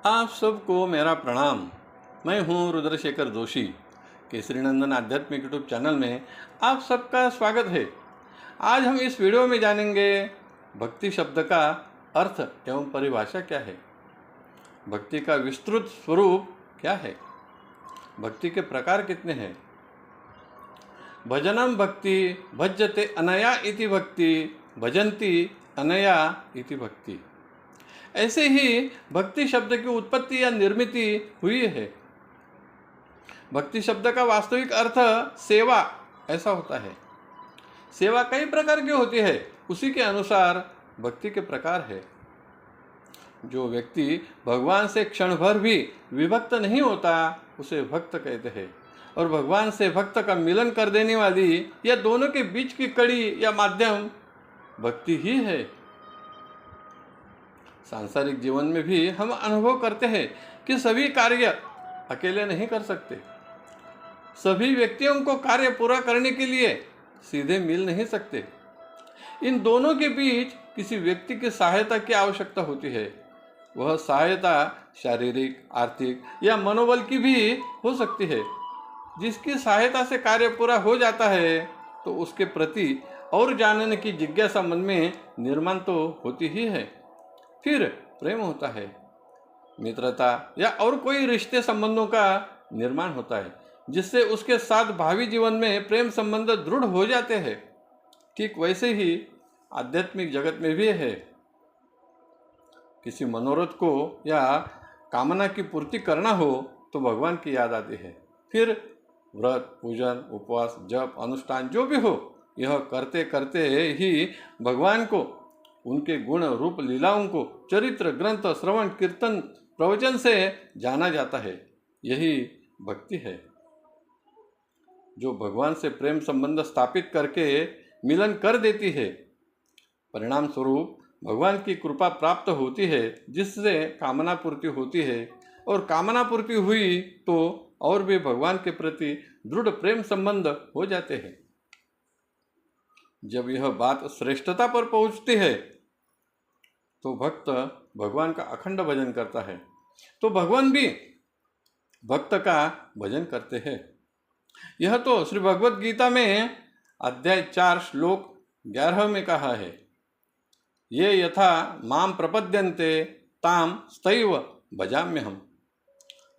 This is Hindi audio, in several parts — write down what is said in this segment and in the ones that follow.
आप सबको मेरा प्रणाम। मैं हूं रुद्रशेखर जोशी। केसरी नंदन आध्यात्मिक यूट्यूब चैनल में आप सबका स्वागत है। आज हम इस वीडियो में जानेंगे भक्ति शब्द का अर्थ एवं परिभाषा क्या है, भक्ति का विस्तृत स्वरूप क्या है, भक्ति के प्रकार कितने हैं, भजनम भक्ति भज्यते अनया इति भक्ति भजन्ति अनया इति भक्ति। ऐसे ही भक्ति शब्द की उत्पत्ति या निर्मिति हुई है। भक्ति शब्द का वास्तविक अर्थ सेवा ऐसा होता है। सेवा कई प्रकार की होती है, उसी के अनुसार भक्ति के प्रकार है। जो व्यक्ति भगवान से क्षण भर भी विभक्त नहीं होता उसे भक्त कहते हैं, और भगवान से भक्त का मिलन कर देने वाली या दोनों के बीच की कड़ी या माध्यम भक्ति ही है। सांसारिक जीवन में भी हम अनुभव करते हैं कि सभी कार्य अकेले नहीं कर सकते। सभी व्यक्तियों को कार्य पूरा करने के लिए सीधे मिल नहीं सकते। इन दोनों के बीच किसी व्यक्ति की सहायता की आवश्यकता होती है। वह सहायता शारीरिक, आर्थिक या मनोबल की भी हो सकती है। जिसकी सहायता से कार्य पूरा हो जाता है तो उसके प्रति और जानने की जिज्ञासा मन में निर्माण तो होती ही है। फिर प्रेम होता है, मित्रता या और कोई रिश्ते संबंधों का निर्माण होता है, जिससे उसके साथ भावी जीवन में प्रेम संबंध दृढ़ हो जाते हैं। ठीक वैसे ही आध्यात्मिक जगत में भी है। किसी मनोरथ को या कामना की पूर्ति करना हो तो भगवान की याद आती है। फिर व्रत, पूजन, उपवास, जप, अनुष्ठान जो भी हो, यह करते करते ही भगवान को, उनके गुण रूप लीलाओं को चरित्र, ग्रंथ, श्रवण, कीर्तन, प्रवचन से जाना जाता है। यही भक्ति है। जो भगवान से प्रेम संबंध स्थापित करके मिलन कर देती है, परिणाम स्वरूप भगवान की कृपा प्राप्त होती है, जिससे कामना पूर्ति होती है, और कामना पूर्ति हुई तो और भी भगवान के प्रति दृढ़ प्रेम संबंध हो जाते हैं। जब यह बात श्रेष्ठता पर पहुंचती है तो भक्त भगवान का अखंड भजन करता है, तो भगवान भी भक्त का भजन करते हैं। यह तो श्री भगवद गीता में अध्याय 4 श्लोक 11 में कहा है, ये यथा माम प्रपद्यन्ते ताम स्तैव भजाम्यहम्।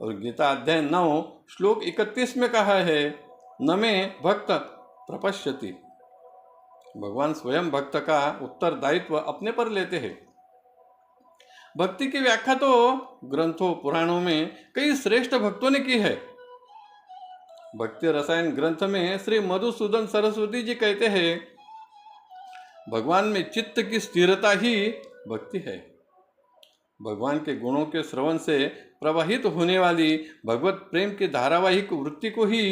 और गीता अध्याय 9 श्लोक 31 में कहा है, न मे भक्त प्रपश्यति। भगवान स्वयं भक्त का उत्तरदायित्व अपने पर लेते हैं। भक्ति की व्याख्या तो ग्रंथों, पुराणों में कई श्रेष्ठ भक्तों ने की है। भक्ति रसायन ग्रंथ में श्री मधुसूदन सरस्वती जी कहते हैं, भगवान में चित्त की स्थिरता ही भक्ति है। भगवान के गुणों के श्रवण से प्रवाहित होने वाली भगवत प्रेम की धारावाहिक वृत्ति को ही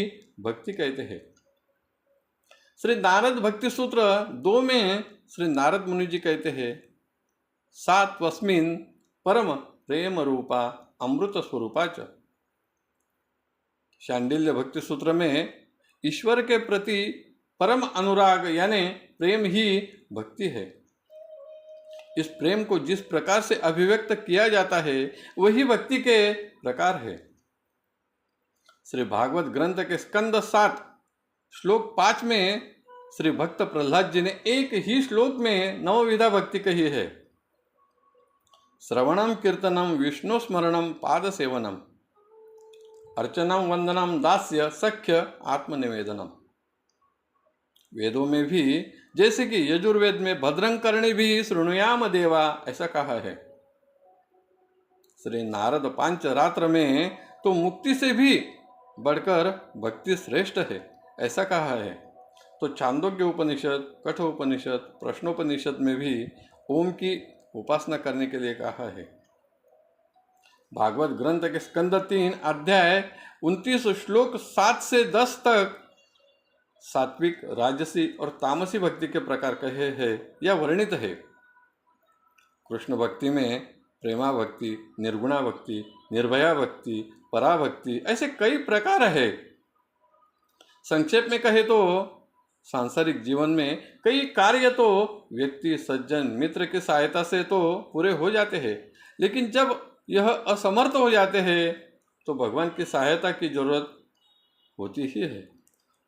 भक्ति कहते हैं। श्री नारद भक्ति सूत्र 2 में श्री नारद मुनि जी कहते हैं, सात्वस्मिन् परम प्रेम रूपा अमृत स्वरूपा च। शांडिल्य भक्ति सूत्र में ईश्वर के प्रति परम अनुराग यानी प्रेम ही भक्ति है। इस प्रेम को जिस प्रकार से अभिव्यक्त किया जाता है वही भक्ति के प्रकार है। श्री भागवत ग्रंथ के स्कंद 7 श्लोक 5 में श्री भक्त प्रहलाद जी ने एक ही श्लोक में 9 विधा भक्ति कही है। श्रवणम कीर्तनम विष्णु स्मरणम पाद सेवनम अर्चनम वंदनम दास्य सख्य आत्मनिवेदनम। वेदों में भी, जैसे कि यजुर्वेद में भद्रं कर्णे भी शृणुयाम देवा ऐसा कहा है। श्री नारद पांचरात्र में तो मुक्ति से भी बढ़कर भक्ति श्रेष्ठ है ऐसा कहा है। तो छांदोग्य उपनिषद, कठोपनिषद, प्रश्नोपनिषद में भी ओम की उपासना करने के लिए कहा है। भागवत ग्रंथ के स्कंद 3 अध्याय 29 श्लोक 7 से 10 तक सात्विक, राजसी और तामसी भक्ति के प्रकार कहे हैं या वर्णित है। कृष्ण भक्ति में प्रेमा भक्ति, निर्गुणा भक्ति, निर्भया भक्ति, पराभक्ति ऐसे कई प्रकार है। संक्षेप में कहे तो सांसारिक जीवन में कई कार्य तो व्यक्ति, सज्जन, मित्र की सहायता से तो पूरे हो जाते हैं, लेकिन जब यह असमर्थ हो जाते हैं तो भगवान की सहायता की जरूरत होती ही है,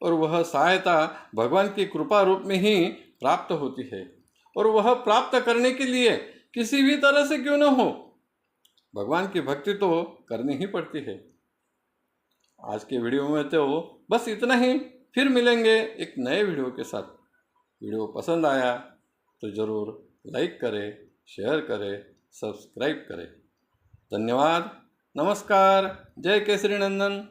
और वह सहायता भगवान की कृपा रूप में ही प्राप्त होती है, और वह प्राप्त करने के लिए किसी भी तरह से क्यों न हो भगवान की भक्ति तो करनी ही पड़ती है। आज के वीडियो में तो बस इतना ही। फिर मिलेंगे एक नए वीडियो के साथ। वीडियो पसंद आया तो ज़रूर लाइक करें, शेयर करें, सब्सक्राइब करें। धन्यवाद। नमस्कार। जय केसरी नंदन।